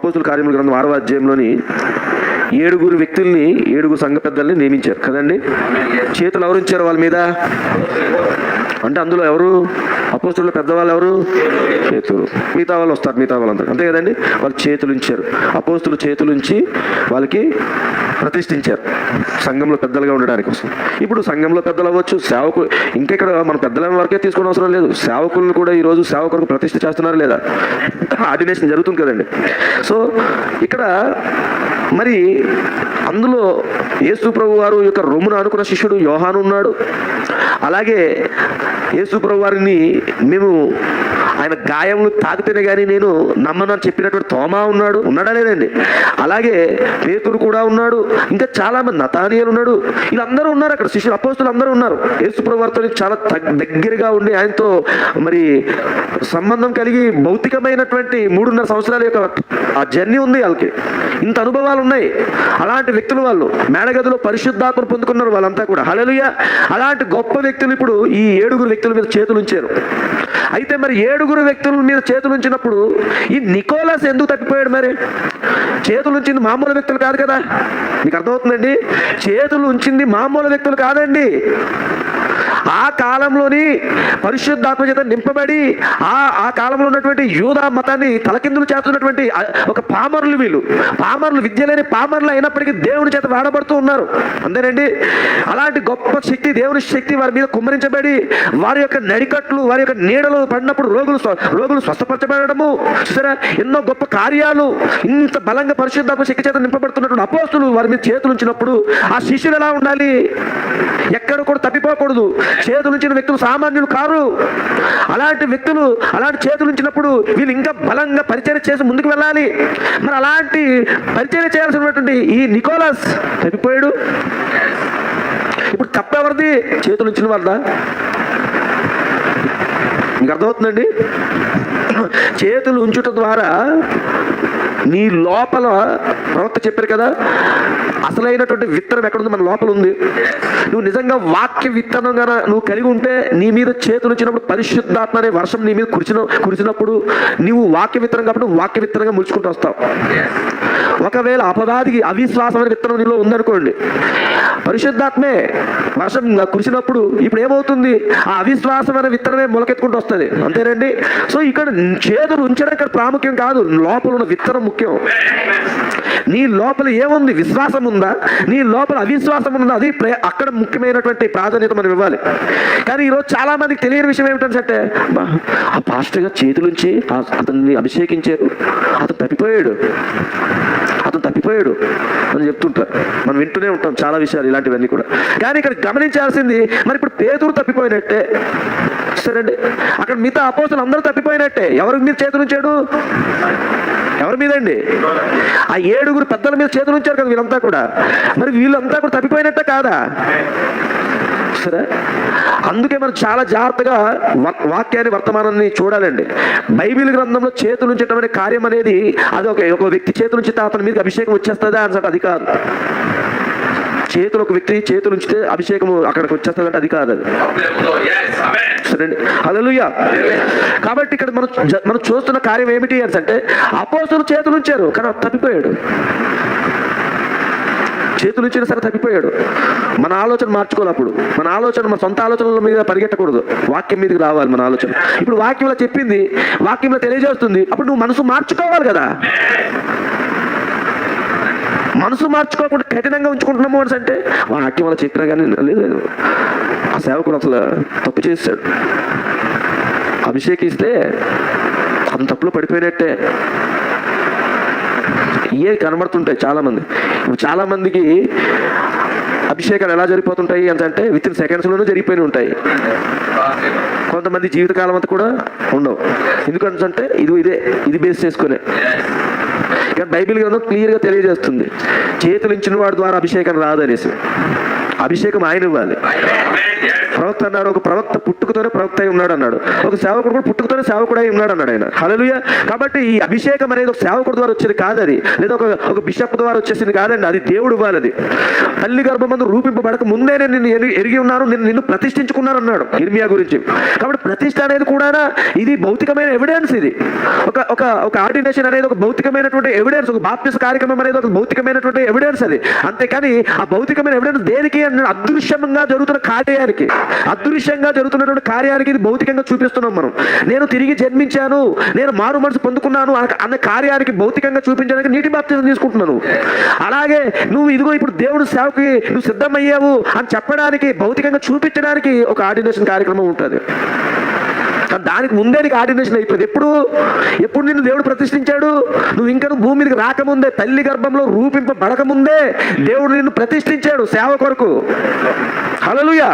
అపోస్తుల కార్యముల గ్రంథం 6వ అధ్యాయంలోని 7 సంఘ పెద్దల్ని నియమించారు కదండి. చేతులు ఎవరు ఉంచారు వాళ్ళ మీద అంటే అందులో ఎవరు అపోస్తుల పెద్దవాళ్ళు ఎవరు? చేతులు. మిగతా వాళ్ళు వస్తారు, మిగతా వాళ్ళందరూ అంతే కదండి. వాళ్ళు చేతులు ఉంచారు. అపోస్తులు చేతులుంచి వాళ్ళకి ప్రతిష్ఠించారు సంఘంలో పెద్దలుగా ఉండడానికి కోసం. ఇప్పుడు సంఘంలో పెద్దలు అవ్వచ్చు, సేవకులు, ఇంకెక్కడ మన పెద్దల వరకే తీసుకోవడం అవసరం లేదు. సేవకులను కూడా ఈరోజు సేవకులకు ప్రతిష్ఠ చేస్తున్నారు లేదా? ఆర్డినేషన్ జరుగుతుంది కదండి. సో ఇక్కడ మరి అందులో యేసు ప్రభు వారు యొక్క రొమ్మును అనుకున్న శిష్యుడు యోహాను ఉన్నాడు. అలాగే యేసు ప్రభు వారిని మేము ఆయన గాయములు తాకితేనే కానీ నేను నమ్మనని చెప్పినటువంటి తోమా ఉన్నాడా లేదండి. అలాగే పేతురు కూడా ఉన్నాడు. ఇంకా చాలా మంది, నతానియేలు ఉన్నాడు. వీళ్ళందరూ ఉన్నారు అక్కడ. శిష్యులు అపోస్తులు అందరూ ఉన్నారు. యేసు ప్రభు వారితో చాలా దగ్గరగా ఉండి ఆయనతో మరి సంబంధం కలిగి భౌతికమైనటువంటి 3.5 సంవత్సరాల యొక్క ఆ జర్నీ ఉంది వాళ్ళకి. ఇంత అనుభవాలు ఉన్నాయి. అలాంటి వ్యక్తులు వాళ్ళు మేడగదిలో పరిశుద్ధాత్మను పొందుకున్నారు వాళ్ళంతా కూడా. హల్లెలూయా. అలాంటి గొప్ప వ్యక్తులు ఇప్పుడు ఈ 7 వ్యక్తుల మీద చేతులు ఉంచారు. అయితే మరి 7 వ్యక్తుల మీద చేతులు ఉంచినప్పుడు ఈ నికోలస్ ఎందుకు తప్పిపోయాడు? మరి చేతులు ఉంచింది మామూలు వ్యక్తులు కాదు కదా. మీకు అర్థమవుతుందండి? చేతులు ఉంచింది మామూలు వ్యక్తులు కాదండి. ఆ కాలంలోని పరిశుద్ధాత్మ చేత నింపబడి ఆ కాలంలో ఉన్నటువంటి యూదా మతాన్ని తలకిందులు చేస్తున్నటువంటి ఒక పామరులు, వీళ్ళు పామరులు, విద్య లేని పామరులు అయినప్పటికీ దేవుని చేత వాడబడుతూ ఉన్నారు. అంతేనండి. అలాంటి గొప్ప శక్తి, దేవుని శక్తి వారి మీద కుమ్మరించబడి వారి యొక్క నడికట్లు, వారి యొక్క నీడలు పడినప్పుడు రోగులు స్వస్థపరచబడము చూసారా. ఎన్నో గొప్ప కార్యాలు, ఇంత బలంగా పరిశుద్ధాత్మ శక్తి చేత నింపబడుతున్నటువంటి అపోస్తులు వారి మీద చేతులు ఉంచినప్పుడు ఆ శిష్యులు ఎలా ఉండాలి? ఎక్కడ కూడా తప్పిపోకూడదు. చేతులు ఉంచిన వ్యక్తులు సామాన్యులు కారు. అలాంటి వ్యక్తులు అలాంటి చేతులు ఉంచినప్పుడు వీళ్ళు ఇంకా బలంగా పరిచర్య చేసి ముందుకు వెళ్ళాలి. మరి అలాంటి పరిచర్య చేయాల్సినటువంటి ఈ నికోలస్ తప్పిపోయాడు. ఇప్పుడు తప్పెవరిది? చేతులు ఉంచిన వాళ్ళ. మీకు అర్థమవుతుందండి? చేతులు ఉంచుట ద్వారా నీ లోపల ప్రవక్త చెప్పారు కదా, అసలైనటువంటి విత్తనం ఎక్కడుంది? మన లోపల ఉంది. నువ్వు నిజంగా వాక్య విత్తనంగా నువ్వు కలిగి ఉంటే నీ మీద చేతులు వచ్చినప్పుడు పరిశుద్ధాత్మ అనే వర్షం నీ మీద కురిసినప్పుడు నువ్వు వాక్య విత్తనం కాబట్టి వాక్య విత్తనంగా ముడుచుకుంటూ వస్తావు. ఒకవేళ అపవాదికి అవిశ్వాసం అనే విత్తనం నీలో ఉందనుకోండి, పరిశుద్ధాత్మే వర్షం కురిసినప్పుడు ఇప్పుడు ఏమవుతుంది? ఆ అవిశ్వాసం అనే విత్తనమే మొలకెత్తుకుంటూ వస్తుంది. అంతేనండి. సో ఇక్కడ చేతులు ఉంచడం ఇక్కడ ప్రాముఖ్యం కాదు, లోపల ఉన్న విత్తనం ముఖ్యం. నీ లోపల ఏముంది? విశ్వాసం ఉందా? నీ లోపల అవిశ్వాసం ఉందా? అది అక్కడ ముఖ్యమైనటువంటి ప్రాధాన్యత మనం ఇవ్వాలి. కానీ ఈరోజు చాలా మందికి తెలియని విషయం ఏమిటంటే, ఆ పాస్టర్ గారు చేతులుంచి అతన్ని అభిషేకించారు, అతను తప్పిపోయాడు అని చెప్తుంటారు. మనం వింటూనే ఉంటాం చాలా విషయాలు ఇలాంటివన్నీ కూడా. కానీ ఇక్కడ గమనించాల్సింది, మరి ఇప్పుడు పేతురు తప్పిపోయినట్టే సరేండి, అక్కడ మిగతా అపోస్తులు అందరూ తప్పిపోయినట్టే. ఎవరి మీద చేతులు ఉంచాడు? ఎవరి మీద అండి? ఆ 7 పెద్దల మీద చేతులు ఉంచారు కదా వీళ్ళంతా కూడా. మరి వీళ్ళంతా కూడా తప్పిపోయినట్టే కాదా? సరే, అందుకే మనం చాలా జాగ్రత్తగా వాక్యాన్ని, వర్తమానాన్ని చూడాలండి. బైబిల్ గ్రంథంలో చేతులు ఉంచడం అనే కార్యం అనేది అది ఒక వ్యక్తి చేతులు ఉంచితే అతని మీద అభిషేకం వచ్చేస్తుందా అంటే అది కాదు. చేతులు ఒక వ్యక్తి చేతులు ఉంచితే అభిషేకం అక్కడికి వచ్చేస్తుందంటే అది కాదు. అది సరే, హల్లెలూయా. కాబట్టి ఇక్కడ మనం చూస్తున్న కార్యం ఏమిటి అంటే, అపోస్తులు చేతులు ఉంచారు కానీ తప్పిపోయాడు. చేతులు ఇచ్చినా సరే తప్పిపోయాడు. మన ఆలోచన మార్చుకోవాలి. అప్పుడు మన ఆలోచన మన సొంత ఆలోచనల మీద పరిగెట్టకూడదు, వాక్యం మీదకి రావాలి మన ఆలోచన. ఇప్పుడు వాక్యంలో చెప్పింది, వాక్యంలో తెలియజేస్తుంది, అప్పుడు నువ్వు మనసు మార్చుకోవాలి కదా. మనసు మార్చుకోకుండా కఠినంగా ఉంచుకుంటున్నాము అని అంటే వాక్యం వల్ల చెప్పినా కానీ లేదు. ఆ సేవకుడు అసలు తప్పు చేశాడు, అభిషేకిస్తే అతను తప్పులో పడిపోయినట్టే. ఇవే కనబడుతుంటాయి చాలా మందికి అభిషేకాలు ఎలా జరిగిపోతుంటాయి అంటే విత్ ఇన్ సెకండ్స్లోనూ జరిగిపోయి ఉంటాయి. కొంతమంది జీవితకాలం అంతా కూడా ఉండవు. ఎందుకంటే ఇది బేస్ చేసుకునే. కానీ బైబిల్ గ్రంథం క్లియర్గా తెలియజేస్తుంది, చేతులు ఇచ్చిన వాడి ద్వారా అభిషేకం రాదనేసి. అభిషేకం ఆయన ఇవ్వాలి. ప్రవక్త అన్నాడు, ఒక ప్రవక్త పుట్టుకతోనే ప్రవక్త అయి ఉన్నాడు అన్నాడు, ఒక సేవకుడు కూడా పుట్టుకతోనే సేవకుడు అయి ఉన్నాడు అన్నాడు ఆయన. హల్లెలూయా. కాబట్టి ఈ అభిషేకం అనేది ఒక సేవకుడు ద్వారా వచ్చేది కాదు, అది లేదా ఒక బిషప్ ద్వారా వచ్చేసింది కాదండి, అది దేవుడు వాళ్ళది. తల్లి గర్భమందు రూపింపబడక ముందే నేను నిన్ను ఎరిగి ఉన్నాను, నిన్ను ప్రతిష్ఠించుకున్నాను అన్నాడు ఇర్మియా గురించి. కాబట్టి ప్రతిష్ఠ అనేది కూడా ఇది భౌతికమైన ఎవిడెన్స్. ఇది ఒక ఆర్డినేషన్ అనేది ఒక భౌతికమైనటువంటి ఎవిడెన్స్, ఒక బాప్టిస్ట్ కార్యక్రమం అనేది ఒక భౌతికమైనటువంటి ఎవిడెన్స్ అది. అంతేకాని ఆ భౌతికమైన ఎవిడెన్స్ దేనికి అన్నాడు? అదృశ్యంగా జరుగుతున్న కార్యానికి, అదృశ్యంగా జరుగుతున్నటువంటి కార్యానికి ఇది భౌతికంగా చూపిస్తున్నాం మనం. నేను తిరిగి జన్మించాను, నేను మారు మనసు పొందుకున్నాను అన్న కార్యానికి భౌతికంగా చూపించడానికి నీటి బాప్తిజం తీసుకుంటున్నాను. అలాగే నువ్వు ఇదిగో ఇప్పుడు దేవుడు సేవకి నువ్వు సిద్ధమయ్యావు అని చెప్పడానికి, భౌతికంగా చూపించడానికి ఒక ఆర్డినేషన్ కార్యక్రమం ఉంటుంది. దానికి ముందే నీకు ఆర్డినేషన్ అయిపోయింది. ఎప్పుడు నిన్ను దేవుడు ప్రతిష్ఠించాడు? నువ్వు ఇంకా భూమి మీదకి రాకముందే, తల్లి గర్భంలో రూపింపబడకముందే దేవుడు నిన్ను ప్రతిష్ఠించాడు సేవ కొరకు. హల్లెలూయా.